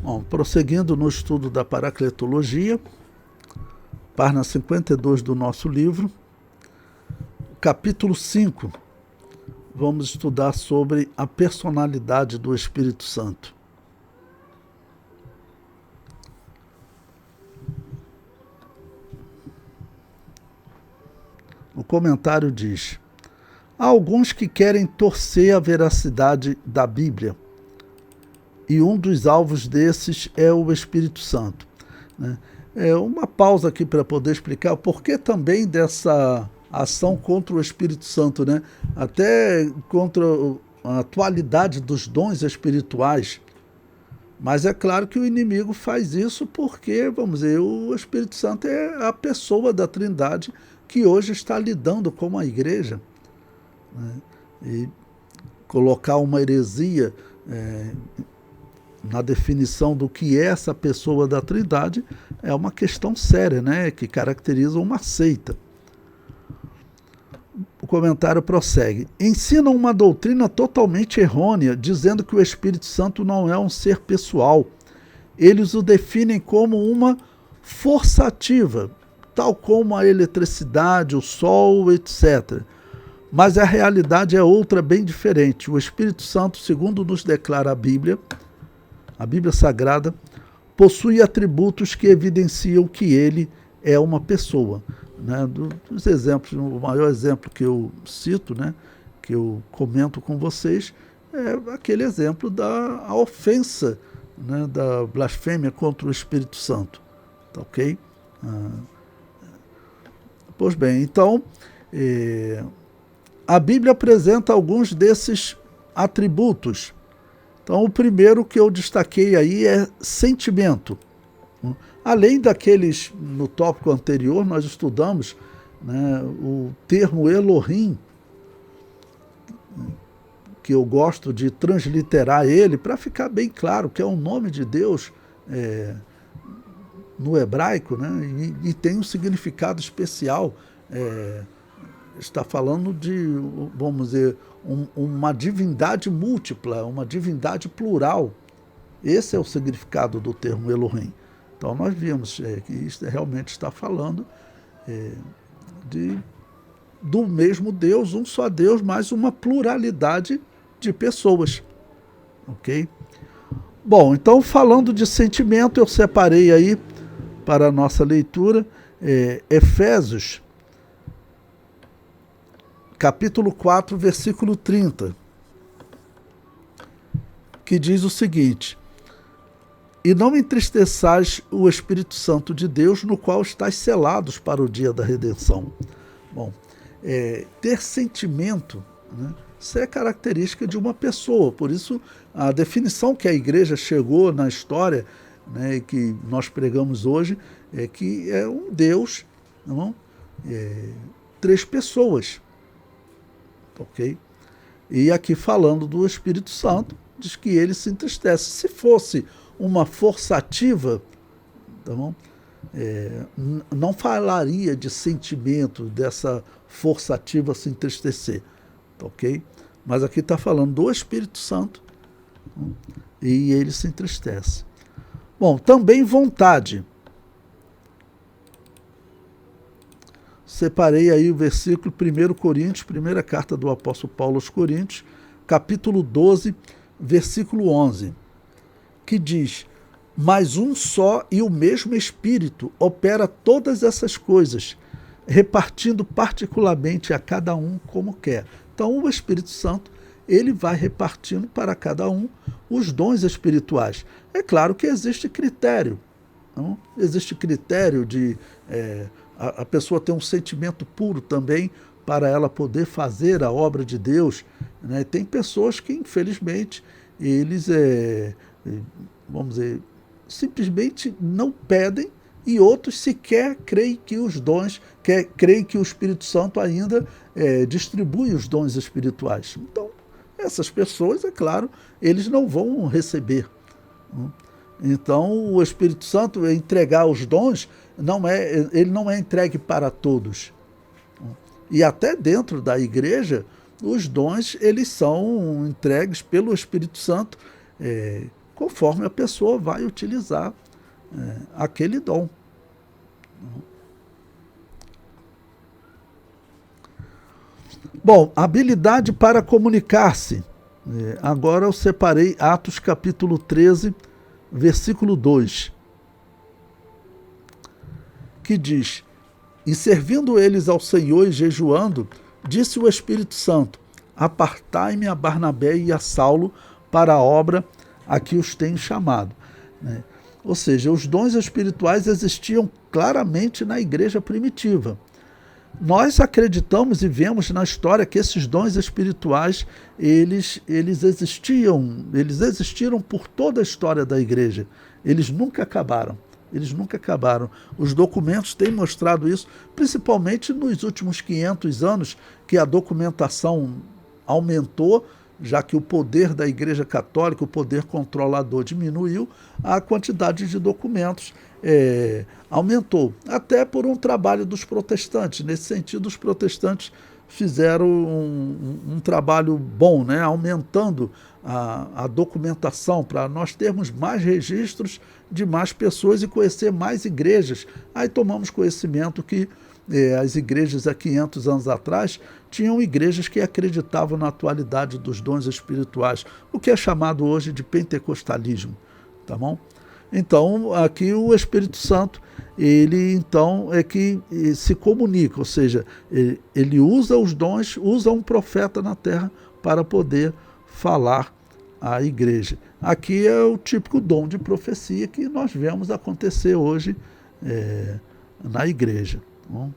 Bom, prosseguindo no estudo da Paracletologia, página 52 do nosso livro, capítulo 5, vamos estudar sobre a personalidade do Espírito Santo. O comentário diz: há alguns que querem torcer a veracidade da Bíblia, e um dos alvos desses é o Espírito Santo. Uma pausa aqui para poder explicar o porquê também dessa ação contra o Espírito Santo, né? Até contra a atualidade dos dons espirituais. Mas é claro que o inimigo faz isso porque, vamos dizer, o Espírito Santo é a pessoa da Trindade que hoje está lidando com a igreja, né? E colocar uma heresia na definição do que é essa pessoa da Trindade é uma questão séria, né? Que caracteriza uma seita. O comentário prossegue: ensinam uma doutrina totalmente errônea, dizendo que o Espírito Santo não é um ser pessoal. Eles o definem como uma força ativa, tal como a eletricidade, o sol, etc. Mas a realidade é outra, bem diferente. O Espírito Santo, segundo nos declara a Bíblia Sagrada, possui atributos que evidenciam que ele é uma pessoa. Né? Dos exemplos, o maior exemplo que eu cito, né, que eu comento com vocês, é aquele exemplo da ofensa, né, da blasfêmia contra o Espírito Santo. Tá ok? Pois bem, então, a Bíblia apresenta alguns desses atributos. Então, o primeiro que eu destaquei aí é sentimento. Além daqueles, no tópico anterior, nós estudamos, né, o termo Elohim, que eu gosto de transliterar ele, para ficar bem claro que é um nome de Deus no hebraico, né, e tem um significado especial. Está falando de, vamos dizer, uma divindade múltipla, uma divindade plural. Esse é o significado do termo Elohim. Então nós vimos que isso realmente está falando do mesmo Deus, um só Deus, mas uma pluralidade de pessoas. Ok? Bom, então falando de sentimento, eu separei aí para a nossa leitura Efésios, capítulo 4, versículo 30, que diz o seguinte: e não entristeçais o Espírito Santo de Deus, no qual estáis selados para o dia da redenção. Bom, ter sentimento, né, isso é característica de uma pessoa, por isso a definição que a igreja chegou na história, né, que nós pregamos hoje, é que é um Deus, não? Três pessoas. Ok? E aqui falando do Espírito Santo, diz que ele se entristece. Se fosse uma força ativa, tá bom? Não falaria de sentimento dessa força ativa se entristecer. Ok? Mas aqui está falando do Espírito Santo, e ele se entristece. Bom, também vontade. Separei aí o versículo 1 Coríntios, primeira carta do apóstolo Paulo aos Coríntios, capítulo 12, versículo 11, que diz: mas um só e o mesmo Espírito opera todas essas coisas, repartindo particularmente a cada um como quer. Então o Espírito Santo, ele vai repartindo para cada um os dons espirituais. É claro que existe critério, não? Existe critério de a pessoa ter um sentimento puro também para ela poder fazer a obra de Deus, né? Tem pessoas que, infelizmente, eles, vamos dizer, simplesmente não pedem, e outros sequer creem que os dons, creem que o Espírito Santo ainda distribui os dons espirituais. Então, essas pessoas, é claro, eles não vão receber. Então, o Espírito Santo, entregar os dons, ele não é entregue para todos. E até dentro da igreja, os dons eles são entregues pelo Espírito Santo conforme a pessoa vai utilizar aquele dom. Bom, habilidade para comunicar-se. Agora eu separei Atos capítulo 13, versículo 2, que diz: E servindo eles ao Senhor e jejuando, disse o Espírito Santo: Apartai-me a Barnabé e a Saulo para a obra a que os tenho chamado. Ou seja, os dons espirituais existiam claramente na igreja primitiva. Nós acreditamos e vemos na história que esses dons espirituais, eles existiram por toda a história da igreja. Eles nunca acabaram. Os documentos têm mostrado isso, principalmente nos últimos 500 anos, que a documentação aumentou, já que o poder da Igreja Católica, o poder controlador diminuiu, a quantidade de documentos aumentou. Até por um trabalho dos protestantes. Nesse sentido, os protestantes fizeram um trabalho bom, aumentando a documentação para nós termos mais registros de mais pessoas e conhecer mais igrejas. Aí tomamos conhecimento que as igrejas há 500 anos atrás tinham igrejas que acreditavam na atualidade dos dons espirituais, o que é chamado hoje de pentecostalismo, tá bom? Então, aqui o Espírito Santo, ele então é que se comunica, ou seja, ele usa os dons, usa um profeta na terra para poder falar à igreja. Aqui é o típico dom de profecia que nós vemos acontecer hoje na igreja. Tá bom?